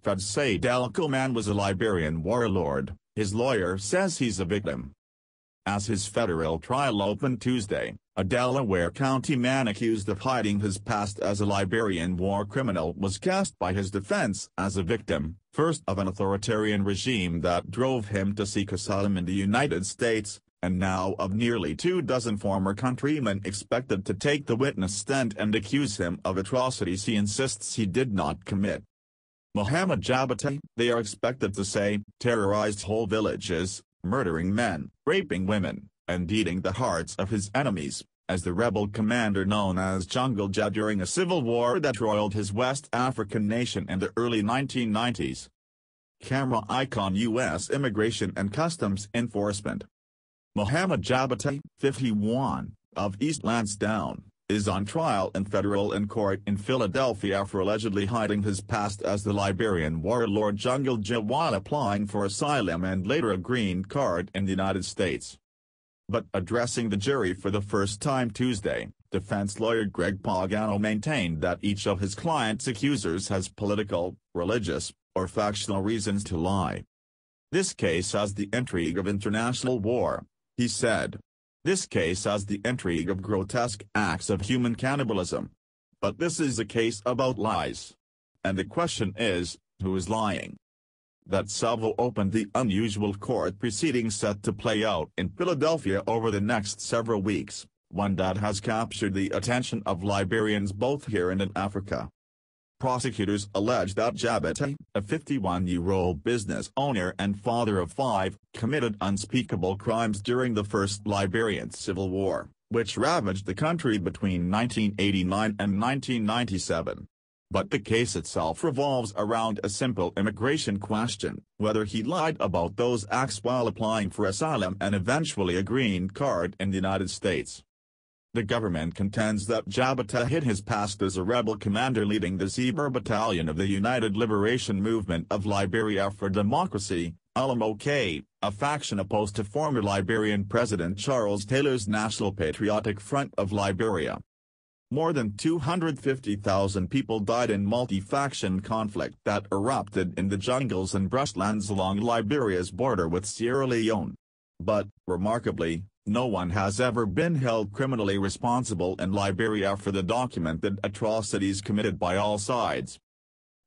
feds say Delco man was a Liberian warlord. His lawyer says he's a victim. As his federal trial opened Tuesday, a Delaware County man accused of hiding his past as a Liberian war criminal was cast by his defense as a victim, first of an authoritarian regime that drove him to seek asylum in the United States, and now of nearly 24 former countrymen expected to take the witness stand and accuse him of atrocities he insists he did not commit. Mohammed Jabata, they are expected to say, terrorized whole villages, murdering men, raping women, and eating the hearts of his enemies, as the rebel commander known as Jungle Jah during a civil war that roiled his West African nation in the early 1990s. Camera icon U.S. Immigration and Customs Enforcement. Mohammed Jabata, 51, of East Lansdowne, is on trial in federal court in Philadelphia for allegedly hiding his past as the Liberian warlord Jungle Jah while applying for asylum and later a green card in the United States. But addressing the jury for the first time Tuesday, defense lawyer Greg Pagano maintained that each of his client's accusers has political, religious, or factional reasons to lie. This case has the intrigue of international war, he said. This case has the intrigue of grotesque acts of human cannibalism. But this is a case about lies. And the question is, who is lying? That salvo opened the unusual court proceedings set to play out in Philadelphia over the next several weeks, one that has captured the attention of Liberians both here and in Africa. Prosecutors allege that Jabata, a 51-year-old business owner and father of 5, committed unspeakable crimes during the First Liberian Civil War, which ravaged the country between 1989 and 1997. But the case itself revolves around a simple immigration question, whether he lied about those acts while applying for asylum and eventually a green card in the United States. The government contends that Jabata hid his past as a rebel commander leading the Zebra Battalion of the United Liberation Movement of Liberia for Democracy, LMOK, a faction opposed to former Liberian President Charles Taylor's National Patriotic Front of Liberia. More than 250,000 people died in multi-faction conflict that erupted in the jungles and brushlands along Liberia's border with Sierra Leone. But, remarkably, no one has ever been held criminally responsible in Liberia for the documented atrocities committed by all sides.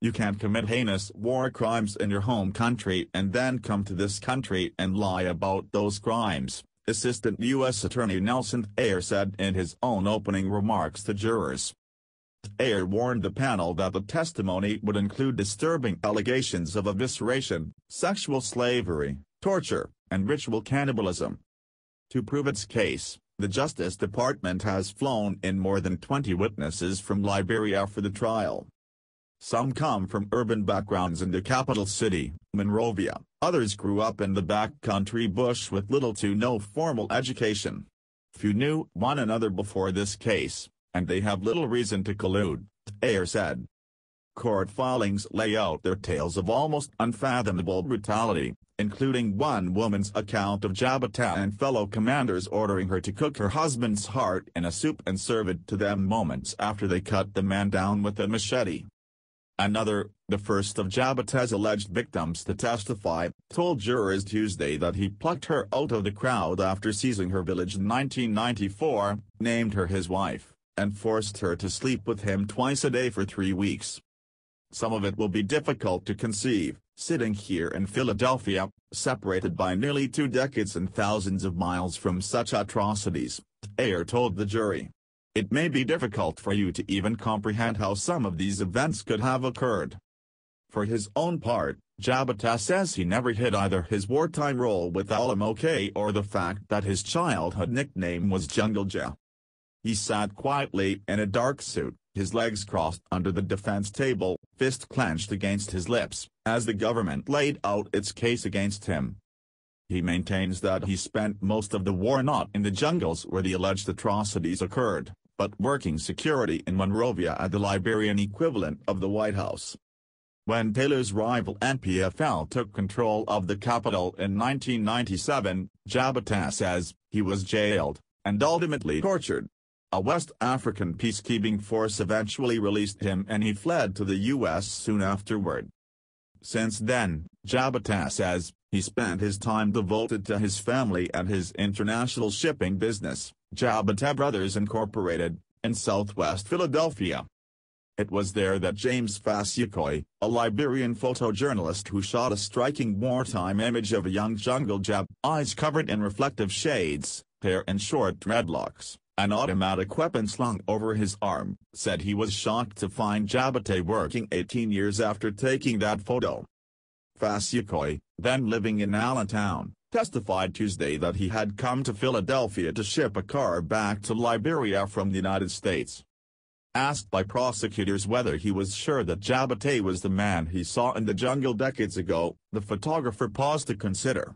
You can't commit heinous war crimes in your home country and then come to this country and lie about those crimes, Assistant U.S. Attorney Nelson Ayer said in his own opening remarks to jurors. Ayer warned the panel that the testimony would include disturbing allegations of evisceration, sexual slavery, torture, and ritual cannibalism. To prove its case, the Justice Department has flown in more than 20 witnesses from Liberia for the trial. Some come from urban backgrounds in the capital city, Monrovia, others grew up in the backcountry bush with little to no formal education. Few knew one another before this case, and they have little reason to collude, Ayer said. Court filings lay out their tales of almost unfathomable brutality, including one woman's account of Jabata and fellow commanders ordering her to cook her husband's heart in a soup and serve it to them moments after they cut the man down with a machete. Another, the first of Jabata's alleged victims to testify, told jurors Tuesday that he plucked her out of the crowd after seizing her village in 1994, named her his wife, and forced her to sleep with him twice a day for 3 weeks. Some of it will be difficult to conceive, sitting here in Philadelphia, separated by nearly 2 decades and thousands of miles from such atrocities, Ayer told the jury. It may be difficult for you to even comprehend how some of these events could have occurred. For his own part, Jabata says he never hid either his wartime role with LMOK or the fact that his childhood nickname was Jungle Jah. He sat quietly in a dark suit, his legs crossed under the defense table, fist clenched against his lips, as the government laid out its case against him. He maintains that he spent most of the war not in the jungles where the alleged atrocities occurred, but working security in Monrovia at the Liberian equivalent of the White House. When Taylor's rival NPFL took control of the capital in 1997, Jabata says, he was jailed, and ultimately tortured. A West African peacekeeping force eventually released him and he fled to the U.S. soon afterward. Since then, Jabata says, he spent his time devoted to his family and his international shipping business, Jabata Brothers Incorporated, in southwest Philadelphia. It was there that James Fasukoi, a Liberian photojournalist who shot a striking wartime image of a young jungle Jab, eyes covered in reflective shades, hair in short dreadlocks, an automatic weapon slung over his arm, said he was shocked to find Jabata working 18 years after taking that photo. Fasukoi, then living in Allentown, testified Tuesday that he had come to Philadelphia to ship a car back to Liberia from the United States. Asked by prosecutors whether he was sure that Jabata was the man he saw in the jungle decades ago, the photographer paused to consider.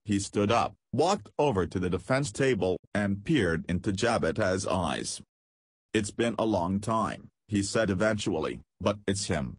He stood up, walked over to the defense table, and peered into Jabata's eyes. "It's been a long time," he said eventually, "but it's him."